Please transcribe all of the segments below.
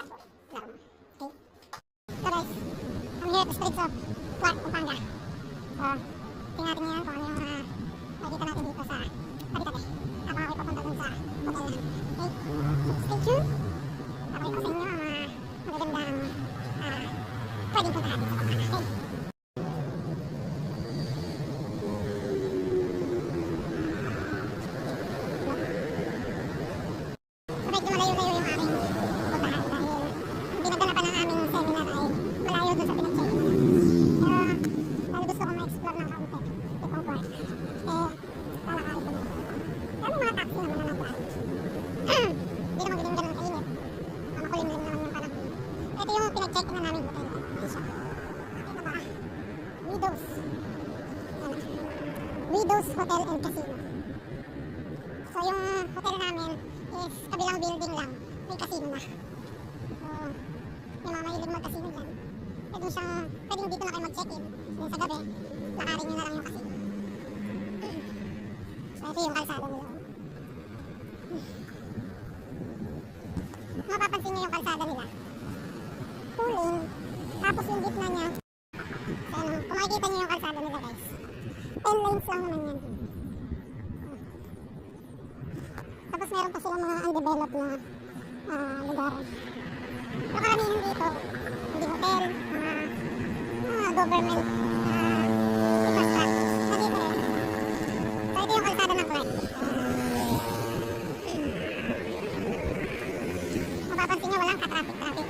laro. Okay? So guys, I'm here at the streets of Clark, Pampanga. So, tingnan natin ngayon kung ano yung makikita natin dito sa tabi-tabi. Habang ako'y papunta dun sa hotel namin. Okay? So, stay tuned. Papakita ko sa inyo ang magagandang pwedeng puntahan dito sa Pampanga. Okay? Pinag-check na namin hotel. Ito ba? Widows Hotel and Casino. So yung hotel namin is kabilang building lang. May casino na. So yung mga mahilig mag-casino dyan. Pwede siyang, pwedeng dito na kayo mag-check-in. Then sa gabi, lakarin nyo na lang yung casino. So ito yung kalsada nila. Mapapansin nyo yung kalsada nila. Pulling, tapos yung gitna niya. So ano, kung makikita nyo yung kalsada nila guys, 10 lanes lang naman yan. Tapos meron pa silang mga undeveloped na lugar. Pero karamihan dito, hindi hotel, mga government infrastructure. So dito rin. So ito yung kalsada ng Clark. Mapapansin nyo walang ka-traffic-traffic.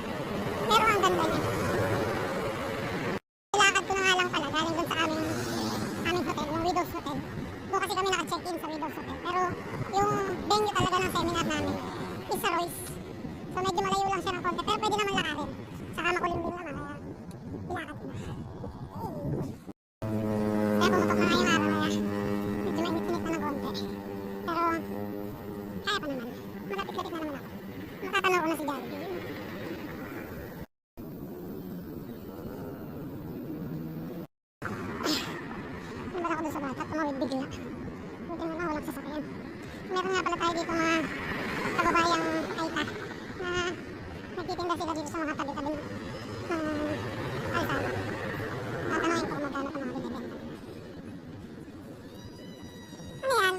Pero ang ganda niya. Ilakad ko na nga lang pala galing dun sa aming hotel, yung Widows Hotel. Doon kasi kami naka-check-in sa Widows Hotel. Pero yung venue talaga ng seminar namin is sa Royce. So medyo malayo lang siya ng konti. Pero pwede naman lakarin. Saka makulim din naman. Kaya ilakad ko na. Kaya pumutok na nga yung araw na. Medyo mainit-init na ng konti. Pero kaya pa naman. Malapit-lapit na naman ako. Makatanaw ko na si Daddy. Ako doon sa bata, tumawid bigla. Buti mo na walang sasakyan. Meron nga pala tayo dito mga kababayang Aita na nagtitinda sila dito sa mga tabi-tabi ng kalsada. Tatanungin ko kung magkano ito mga binibenta. Ano yan?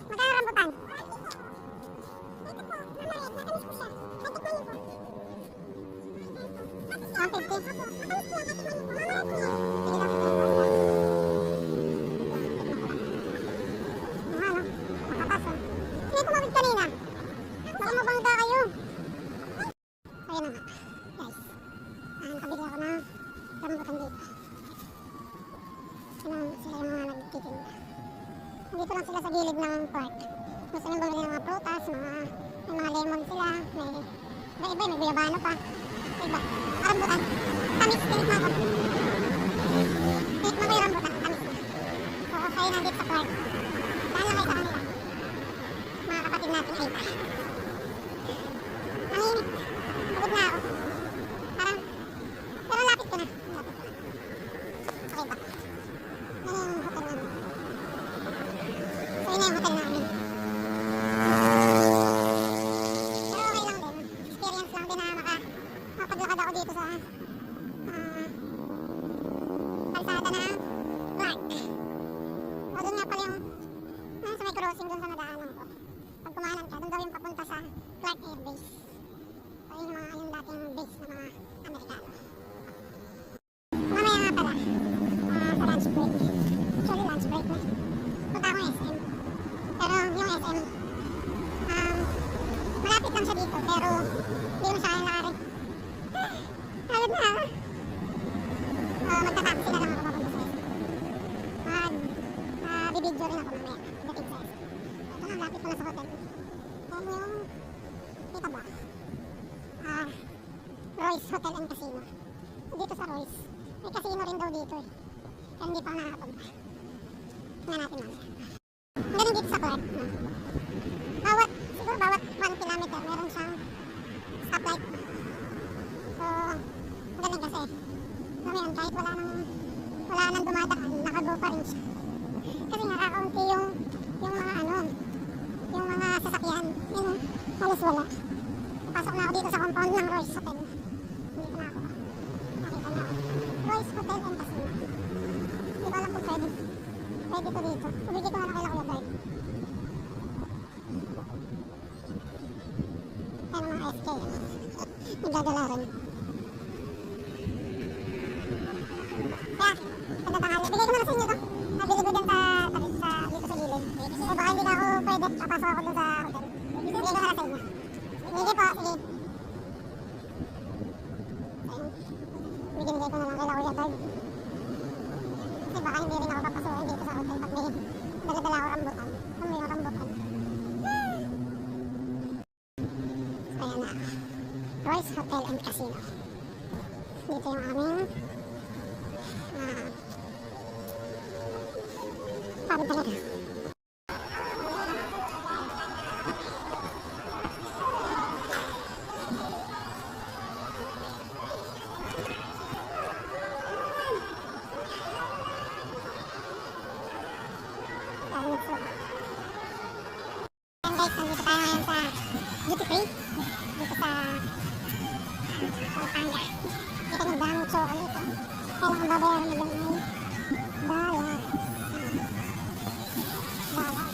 Magkano rambutan? Ito po, mamarit, natamis ko siya. Natikmanin ko. 150? Matamis ko lang, natikmanin ko. Mamarit ko yan. Dito lang sila sa gilid ng park. Gusto nyo bumili ng mga prutas, may mga lemon sila, may iba, may guyabano pa. Iba, rambutan. Tamis, tinikma ko. Tinikma ko yung rambutan, tamis na. So, kayo nandito sa park. Daan lang kayo sa kanila. Mga kapatid natin ay pa. Ang init. Pagod na ako. Parang, pero lapit ko na. Okay ba? Yan yung hotel namin. So yun na yung hotel namin. Pero okay lang din. Experience lang din na makapaglakad ako dito sa kalsada na Clark. O doon nga pala yung sa may crossing doon sa nadaanan ko. Pag kumanan ka, doon daw yung papunta sa Clark Air Base. So yun yung dating base ng mga Amerikano. Mamaya nga pala sa lunch break. Actually lunch break na. Punta ako SM. Pero yung SM, malapit lang siya dito, pero hindi mo siya kayang lakarin. Agad na ako. Magta-taxi na lang ako papunta sa SM. Bibidyo rin ako mamaya, dating sa SM. Ito na, lapit ko na sa hotel. Ayan yung, dito ba? Royce Hotel and Casino. Dito sa Royce, may casino rin daw dito eh. Kaya hindi pa ako nakakapunta. Tingnan natin mamaya. Ganun dito sa Clark. Siguro bawat 1 kilometer meron siyang stoplight. So, magaling kasi. Ngayon, kahit wala nang dumadaan, nakago pa rin siya. Kasi nakakaunti yung mga sasakyan. Yun, halos wala. Pasok na ako dito sa compound ng Royce Hotel. Dito na ako. Nakita na ako. Royce Hotel and Casino. Hindi ko alam kung pwede. Pwede to dito. Umigit ko na lang kay Kuya Guard. Kaya ng mga SK. Nagdadala rin. Kaya, pagdatangali. Bigay ko muna sa inyo to. Nabili ko dyan sa dito sa gilid. Eh baka hindi na ako pwede. Papasok ako dun sa hotel. Bigay ko na lang sa inyo. Sige po, sige. Ayun. Binigay ko na lang kay Kuya Guard. Kasi baka hindi rin ako papasukin dito sa hotel pag may dala-dala ako rambutan. Kung may rambutan. Ayan na. Royce Hotel and Casino. Dito yung aming pub talaga. Ayan guys, nandito tayo ngayon sa duty free. Dito sa Pampanga. Kita nyo dami chocolate. Kailangan babayaran mo lang ay bayar. Bayar.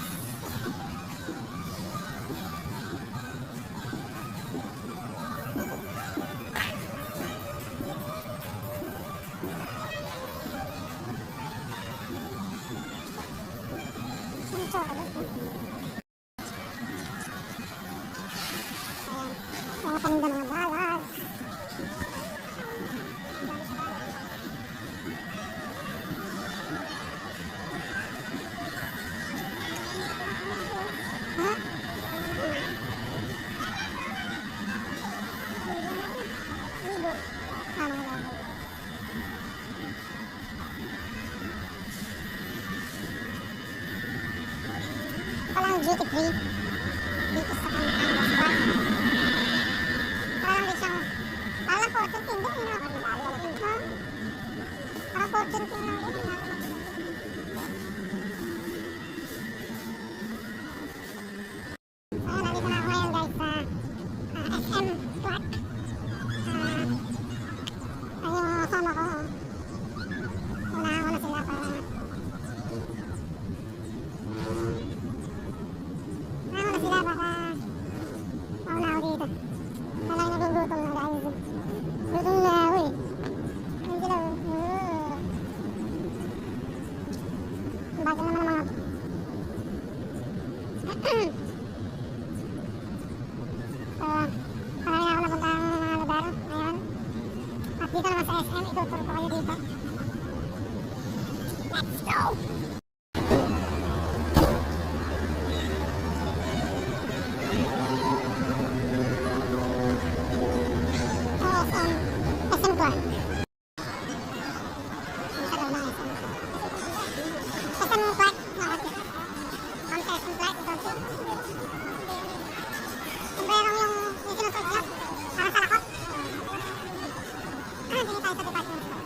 Ang chocolate. Ayan. Mga paninda mga balas. Palang duty free dito sa Pampanga Square. Parang di siyang parang fortune king din yun. Parang fortune king lang din. Ayan, nandito na ako ngayon guys sa SM Clark. Ayun yung kasama ko. Unahan ko na sila para mauna ako dito. Talagang nagugutom na dahil gutom na ako eh. Ayun sila bago naman ang mga marami ako napunta ang mga lugar. Ayan. At dito naman sa SM, ituturo ko kayo dito. Let's go! SM Clark. SM Clark. Ang SM Clark. Ito. Sombrerong yung sinusuot niya. Parang salakot. Dito tayo sa department store.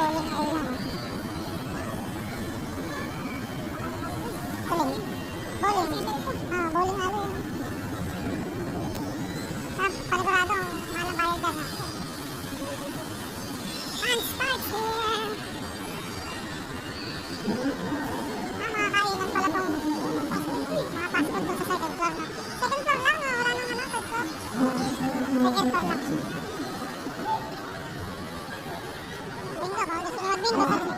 bowling alley lang. Tuloy. Bowling. Bowling alley. Panigurado, malang bayad dyan. And start here. Mga kainan pala tong mga fast food sa second floor. Second floor lang, wala nang third floor. Second floor lang. Bingo, bawal gusto nyo mag-bingo.